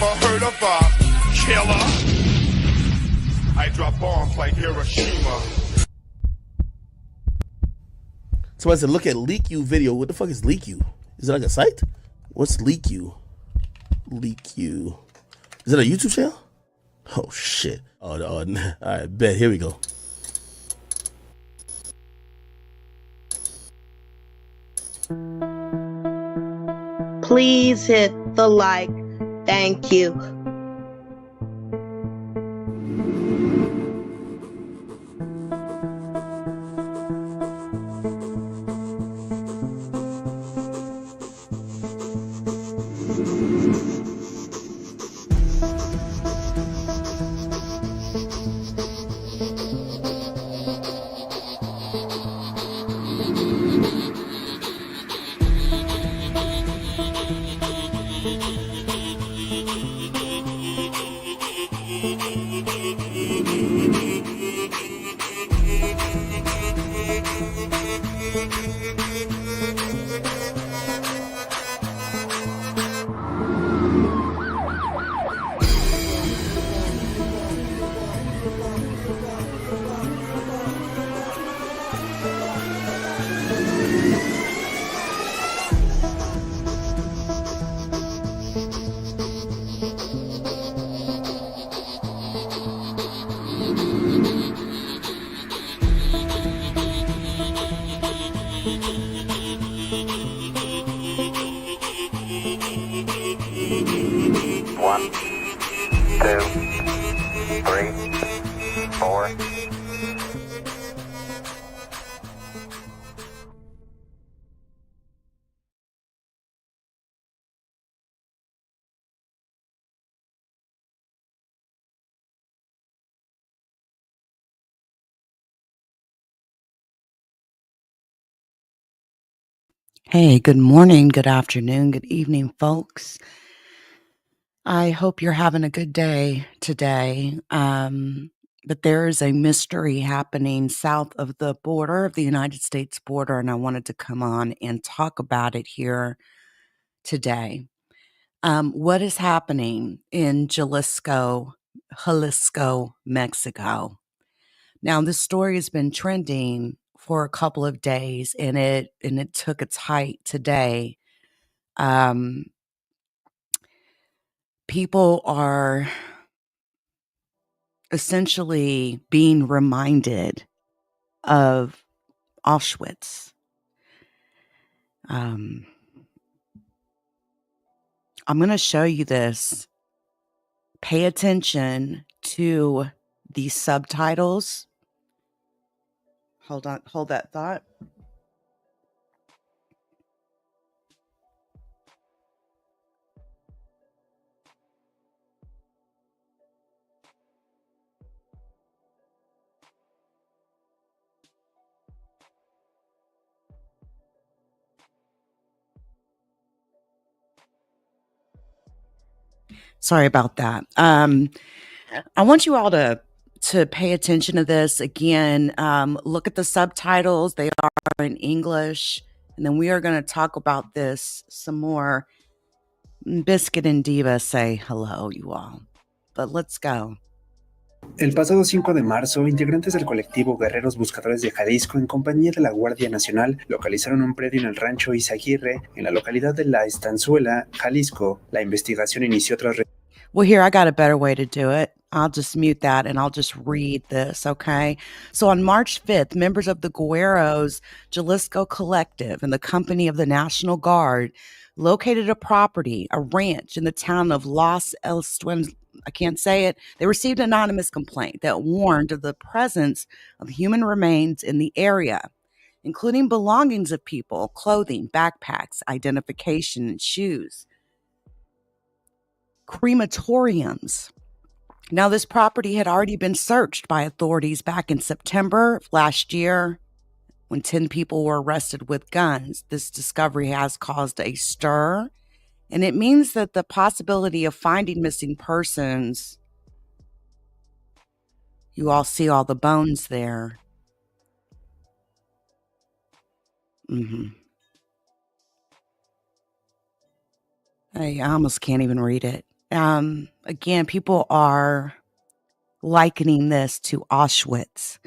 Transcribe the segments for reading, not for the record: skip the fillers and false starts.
Ever heard of a killer? I drop bombs like Hiroshima. Somebody said, look at LeakYou video. What the fuck is LeakYou? Is it like a site? What's LeakYou? LeakYou. Is it a YouTube channel? Oh, shit. Oh, all right, bet. Here we go. Please hit the like. Thank you. One, two, three, four. Hey, good morning, good afternoon, good evening, folks. I hope you're having a good day today. But there is a mystery happening south of the border, of the United States border, and I wanted to come on and talk about it here today. What is happening in Jalisco, Mexico? Now, this story has been trending for a couple of days, and it took its height today. People are essentially being reminded of Auschwitz. I'm going to show you this. Pay attention to the subtitles. Hold that thought. Sorry about that. I want you all to pay attention to this again. Look at the subtitles. They are in English. And then we are going to talk about this some more. Biscuit and Diva say hello, you all. But let's go. El pasado 5 de marzo, integrantes del colectivo Guerreros Buscadores de Jalisco, en compañía de la Guardia Nacional, localizaron un predio en el rancho Izaguirre, en la localidad de La Estanzuela, Jalisco. La investigación inició tras... Well, here, I got a better way to do it. I'll just mute that and I'll just read this, okay? So on March 5th, members of the Guerreros Jalisco Collective and the company of the National Guard located a property, a ranch in the town of Los Elstuens. I can't say it. They received an anonymous complaint that warned of the presence of human remains in the area, including belongings of people, clothing, backpacks, identification, and shoes. Crematoriums. Now, this property had already been searched by authorities back in September of last year when 10 people were arrested with guns. This discovery has caused a stir, and it means that the possibility of finding missing persons, you all see all the bones there. I almost can't even read it. Again, people are likening this to Auschwitz.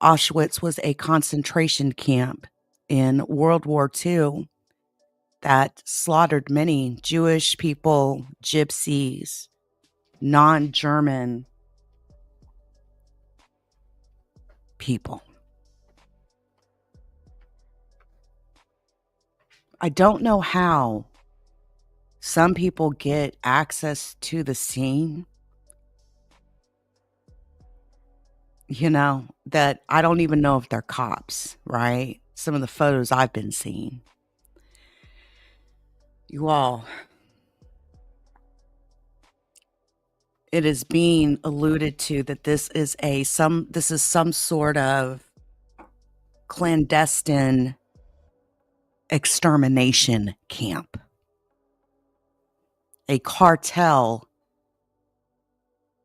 Auschwitz was a concentration camp in World War II that slaughtered many Jewish people, gypsies, non-German people. I don't know how some people get access to the scene, that I don't even know if they're cops, right? Some of the photos I've been seeing. You all, it is being alluded to that this is some sort of clandestine extermination camp. A cartel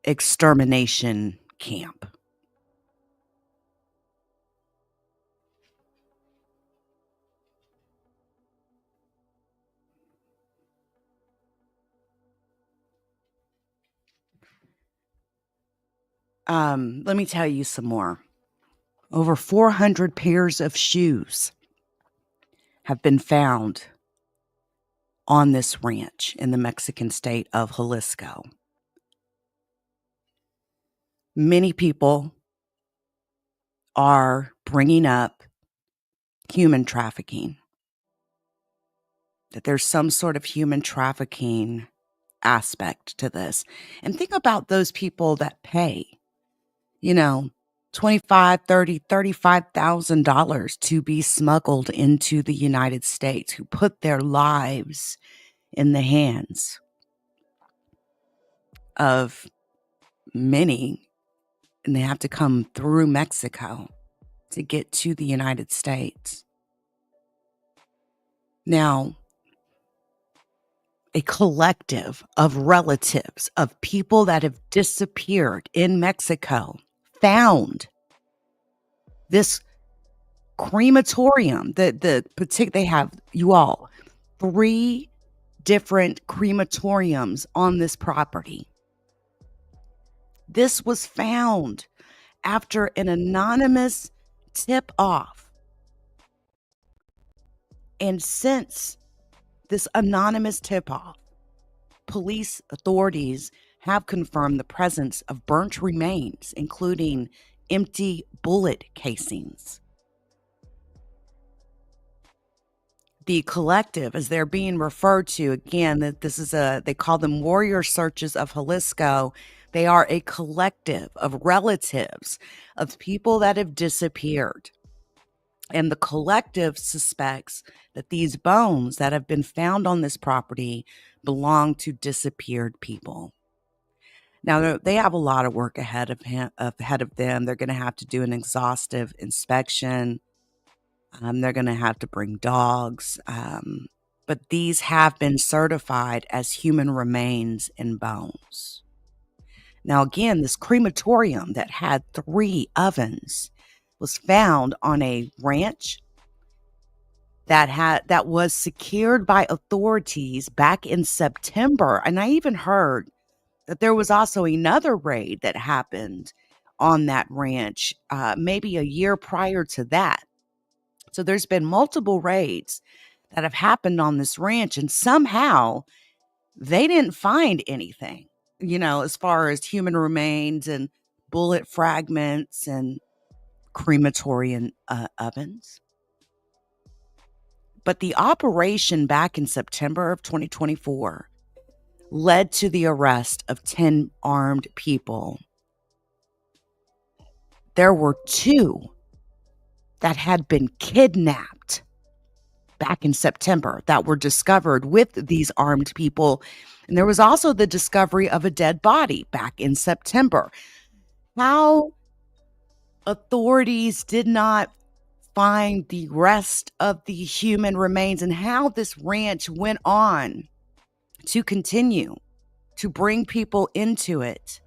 extermination camp. Let me tell you some more. Over 400 pairs of shoes have been found on this ranch in the Mexican state of Jalisco. Many people are bringing up human trafficking, that there's some sort of human trafficking aspect to this. And think about those people that pay, $25,000, $30,000, $35,000 to be smuggled into the United States, who put their lives in the hands of many, and they have to come through Mexico to get to the United States. Now, a collective of relatives of people that have disappeared in Mexico found this crematorium. They have, you all, 3 different crematoriums on this property. This was found after an anonymous tip-off. And since this anonymous tip-off, police authorities have confirmed the presence of burnt remains, including empty bullet casings. The collective, as they're being referred to, again, that this is they call them Warrior Searches of Jalisco. They are a collective of relatives of people that have disappeared. And the collective suspects that these bones that have been found on this property belong to disappeared people. Now, they have a lot of work ahead of them. They're going to have to do an exhaustive inspection. They're going to have to bring dogs. But these have been certified as human remains and bones. Now, again, this crematorium that had 3 ovens was found on a ranch that was secured by authorities back in September. And I even heard that there was also another raid that happened on that ranch maybe a year prior to that. So there's been multiple raids that have happened on this ranch, and somehow they didn't find anything, as far as human remains and bullet fragments and crematorium ovens. But the operation back in September of 2024 led to the arrest of 10 armed people. There were 2 that had been kidnapped back in September that were discovered with these armed people. And there was also the discovery of a dead body back in September. How authorities did not find the rest of the human remains, and how this ranch went on to continue to bring people into it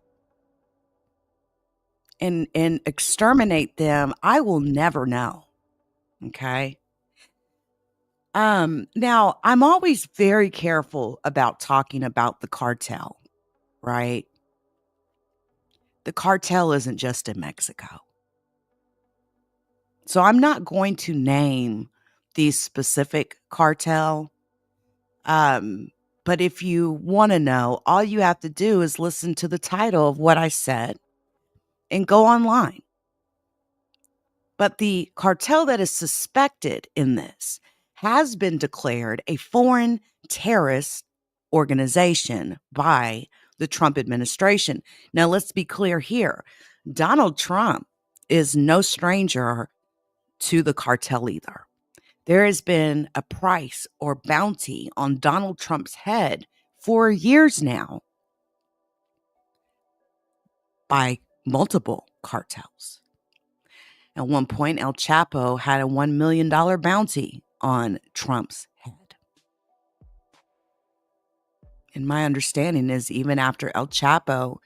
and exterminate them, I will never know. Okay. Now, I'm always very careful about talking about the cartel right? The cartel isn't just in Mexico. So I'm not going to name the specific cartel. But if you want to know, all you have to do is listen to the title of what I said and go online. But the cartel that is suspected in this has been declared a foreign terrorist organization by the Trump administration. Now, let's be clear here. Donald Trump is no stranger to the cartel either. There has been a price or bounty on Donald Trump's head for years now by multiple cartels. At one point, El Chapo had a $1 million bounty on Trump's head. And my understanding is even after El Chapo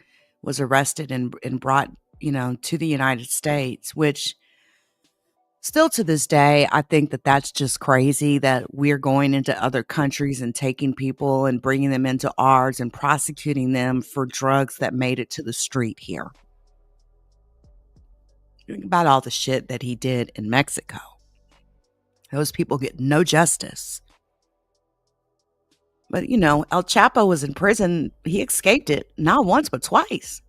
was arrested and brought, to the United States, which still to this day, I think that that's just crazy that we're going into other countries and taking people and bringing them into ours and prosecuting them for drugs that made it to the street here. Think about all the shit that he did in Mexico. Those people get no justice. But, El Chapo was in prison. He escaped it not once, but twice.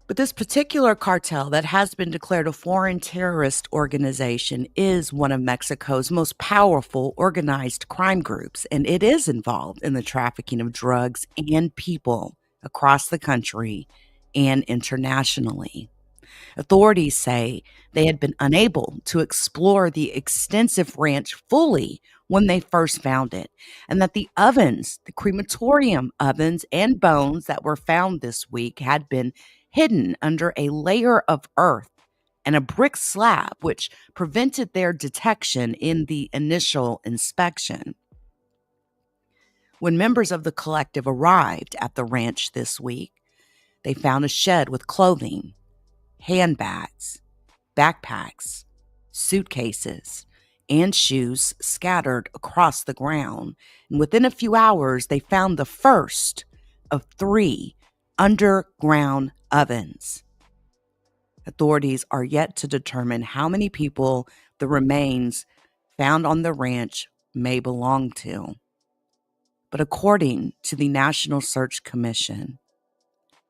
But this particular cartel that has been declared a foreign terrorist organization is one of Mexico's most powerful organized crime groups, and it is involved in the trafficking of drugs and people across the country and internationally. Authorities say they had been unable to explore the extensive ranch fully when they first found it, and that the ovens, the crematorium ovens and bones that were found this week had been hidden under a layer of earth and a brick slab, which prevented their detection in the initial inspection. When members of the collective arrived at the ranch this week, they found a shed with clothing, handbags, backpacks, suitcases, and shoes scattered across the ground. And within a few hours, they found the first of 3 underground ovens. Authorities are yet to determine how many people the remains found on the ranch may belong to. But according to the National Search Commission,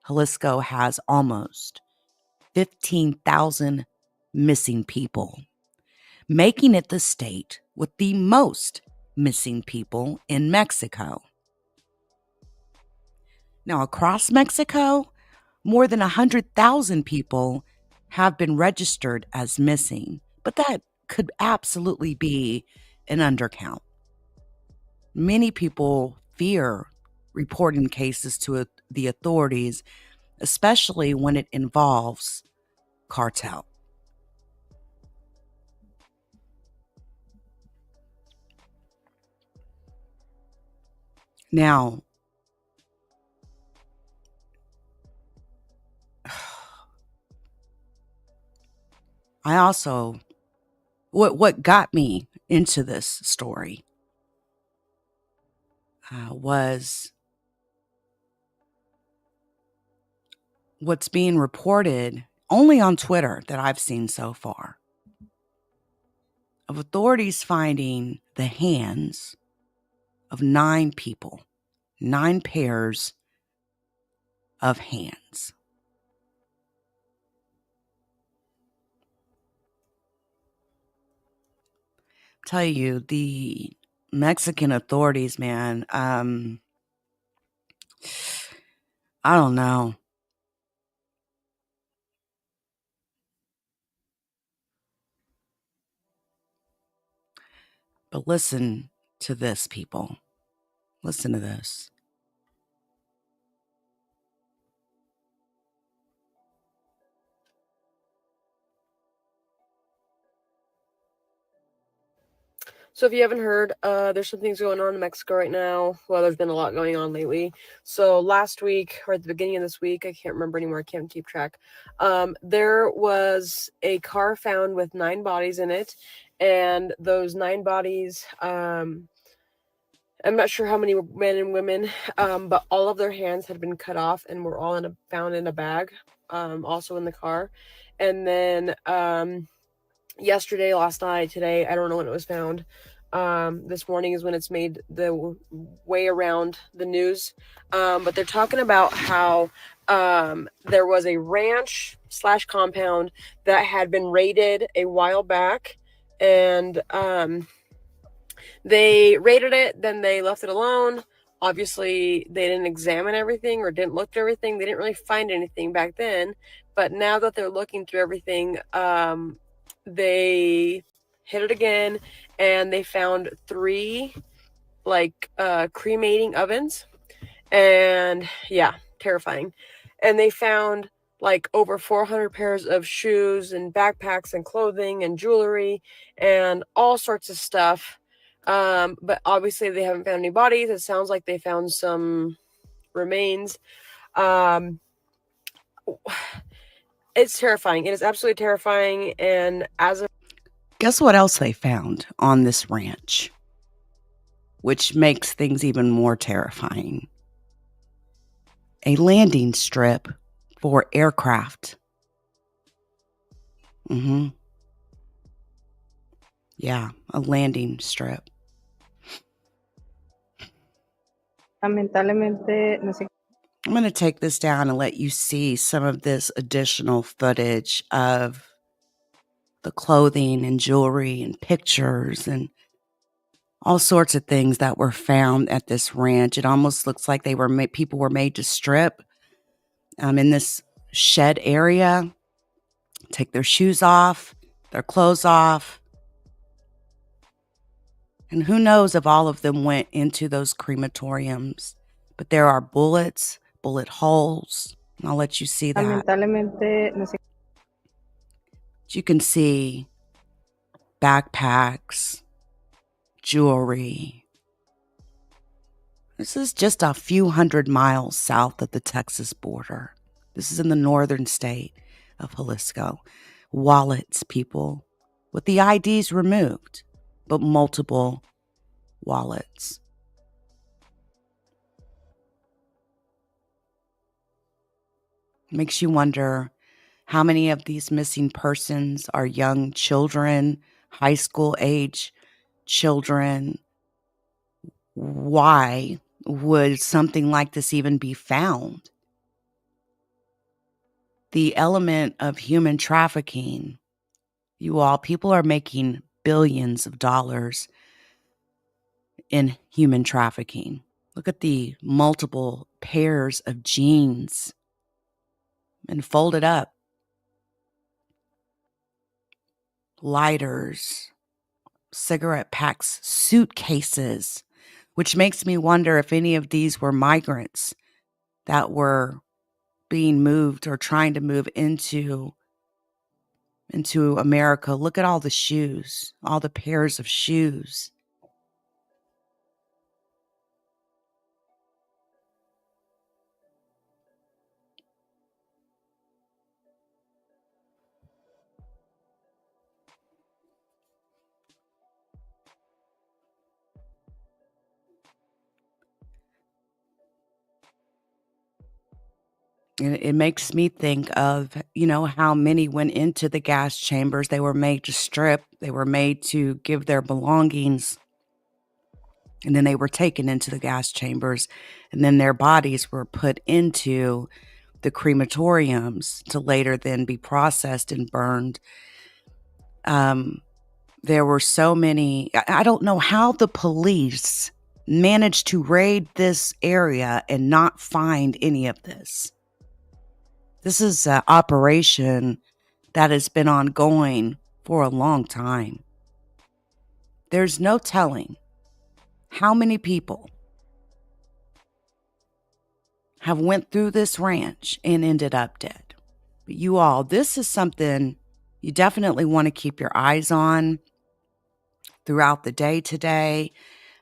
Jalisco has almost 15,000 missing people, making it the state with the most missing people in Mexico. Now, across Mexico, more than 100,000 people have been registered as missing, but that could absolutely be an undercount. Many people fear reporting cases to the authorities, especially when it involves cartel. Now, I also, what got me into this story was what's being reported only on Twitter that I've seen so far, of authorities finding the hands of 9 people, 9 pairs of hands. Tell you, the Mexican authorities, man, I don't know. But listen to this, people. Listen to this. So if you haven't heard, there's some things going on in Mexico right now. Well, there's been a lot going on lately. So last week, or at the beginning of this week, I can't remember anymore. I can't keep track. There was a car found with 9 bodies in it. And those 9 bodies, I'm not sure how many men and women, but all of their hands had been cut off and were all found in a bag, also in the car. And then yesterday, last night, today, I don't know when it was found. This morning is when it's made the way around the news. But they're talking about how there was a ranch / compound that had been raided a while back, and they raided it, then they left it alone. Obviously, they didn't examine everything or didn't look through everything. They didn't really find anything back then. But now that they're looking through everything, they hit it again, and they found 3 cremating ovens. And yeah, terrifying. And they found over 400 pairs of shoes and backpacks and clothing and jewelry and all sorts of stuff. But obviously they haven't found any bodies. It sounds like they found some remains. It's terrifying. It is absolutely terrifying. And Guess what else they found on this ranch, which makes things even more terrifying? A landing strip for aircraft. Yeah, a landing strip. Lamentablemente, no sé. I'm going to take this down and let you see some of this additional footage of the clothing and jewelry and pictures and all sorts of things that were found at this ranch. It almost looks like people were made to strip in this shed area, take their shoes off, their clothes off. And who knows if all of them went into those crematoriums. But there are bullets, bullet holes. And I'll let you see that. Lamentablemente, no sé. You can see backpacks, jewelry. This is just a few hundred miles south of the Texas border. This is in the northern state of Jalisco. Wallets, people, with the IDs removed, but multiple wallets. Makes you wonder how many of these missing persons are young children, high school age children. Why would something like this even be found? The element of human trafficking, people are making billions of dollars in human trafficking. Look at the multiple pairs of jeans and folded up. Lighters, cigarette packs, suitcases, which makes me wonder if any of these were migrants that were being moved or trying to move into America. Look at all the shoes, all the pairs of shoes. And it makes me think of, how many went into the gas chambers. They were made to strip. They were made to give their belongings. And then they were taken into the gas chambers. And then their bodies were put into the crematoriums to later then be processed and burned. There were so many. I don't know how the police managed to raid this area and not find any of this. This is an operation that has been ongoing for a long time. There's no telling how many people have went through this ranch and ended up dead. But this is something you definitely want to keep your eyes on throughout the day today.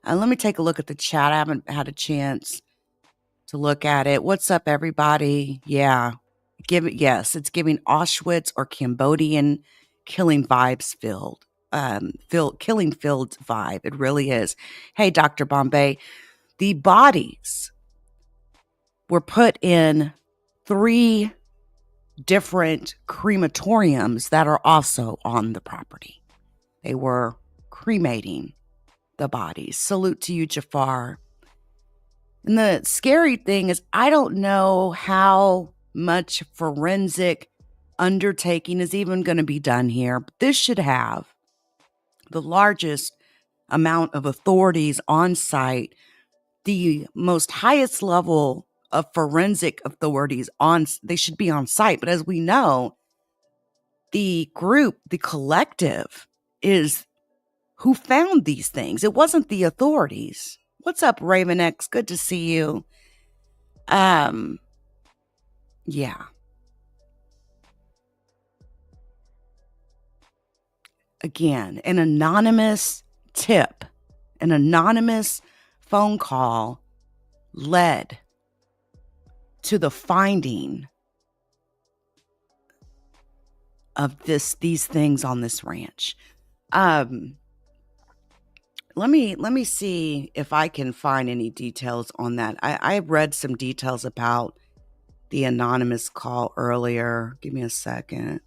Let me take a look at the chat. I haven't had a chance to look at it. What's up, everybody? Yeah. It's giving Auschwitz or Cambodian killing vibes filled. killing field vibe. It really is. Hey, Dr. Bombay, the bodies were put in 3 different crematoriums that are also on the property. They were cremating the bodies. Salute to you, Jafar. And the scary thing is, I don't know how much forensic undertaking is even going to be done here. But this should have the largest amount of authorities on site, the most highest level of forensic authorities they should be on site. But as we know, the group, the collective, is who found these things. It wasn't the authorities. What's up, Raven X? Good to see you. Yeah. Again, an anonymous tip, an anonymous phone call led to the finding of these things on this ranch. Let me see if I can find any details on that. I read some details about the anonymous call earlier. Give me a second.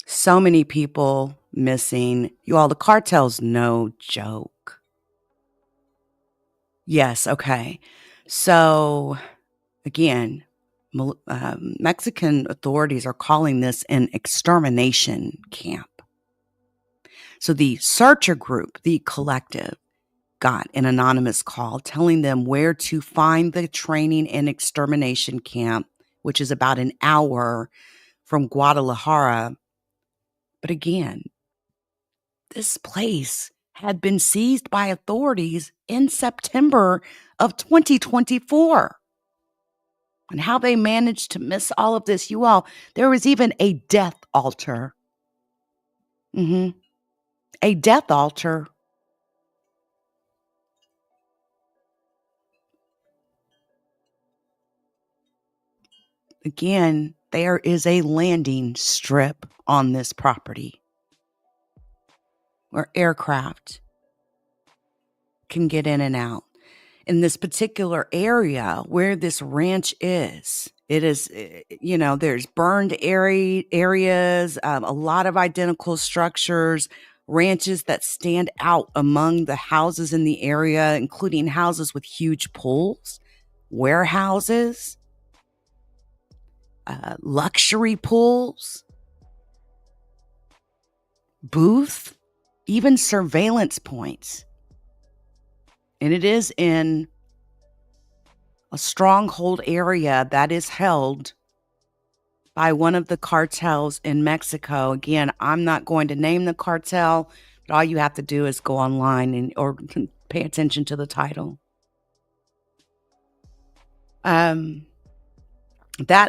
So many people missing. You all, the cartel's no joke. Yes, okay. So, again, Mexican authorities are calling this an extermination camp. So the searcher group, the collective, got an anonymous call telling them where to find the training and extermination camp, which is about an hour from Guadalajara. But again, this place had been seized by authorities in September of 2024. And how they managed to miss all of this, you all, there was even a death altar. A death altar. Again, there is a landing strip on this property where aircraft can get in and out. In this particular area where this ranch is, it is, there's burned areas, a lot of identical structures, ranches that stand out among the houses in the area, including houses with huge pools, warehouses, luxury pools, booth, even surveillance points. And it is in a stronghold area that is held by one of the cartels in Mexico. Again, I'm not going to name the cartel, but all you have to do is go online or pay attention to the title. That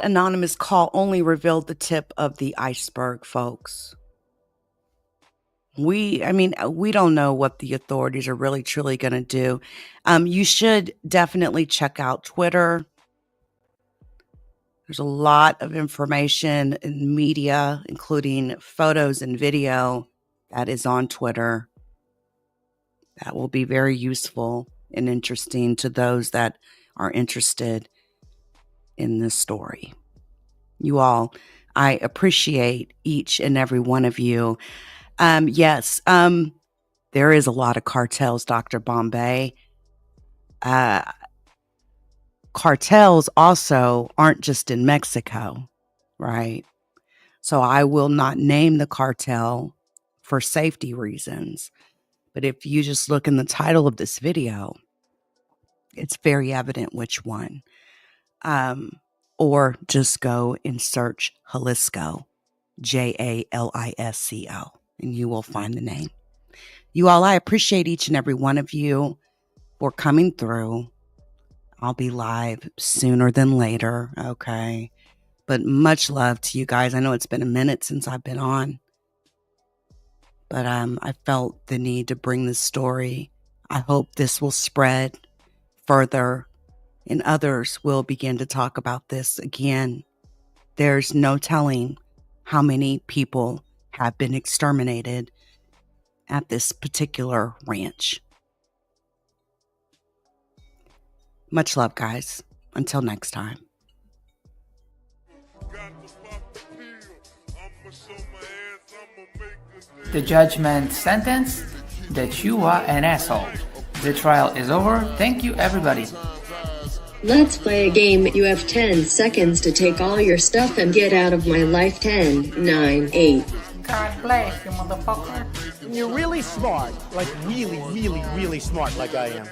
anonymous call only revealed the tip of the iceberg, folks. We don't know what the authorities are really truly going to do. You should definitely check out Twitter. There's a lot of information and media, including photos and video, that is on Twitter. That will be very useful and interesting to those that are interested in this story. You all, I appreciate each and every one of you. Yes, there is a lot of cartels, Dr. Bombay. Cartels also aren't just in Mexico, right? So I will not name the cartel for safety reasons. But if you just look in the title of this video, it's very evident which one. Or just go and search Jalisco, Jalisco, and you will find the name. You all, I appreciate each and every one of you for coming through. I'll be live sooner than later, okay? But much love to you guys. I know it's been a minute since I've been on. But I felt the need to bring this story. I hope this will spread further and others will begin to talk about this again. There's no telling how many people have been exterminated at this particular ranch. Much love, guys. Until next time. The judgment sentence that you are an asshole. The trial is over. Thank you, everybody. Let's play a game. You have 10 seconds to take all your stuff and get out of my life. 10, 9, 8. God bless you, motherfucker. You're really smart. Like really, really, really smart like I am.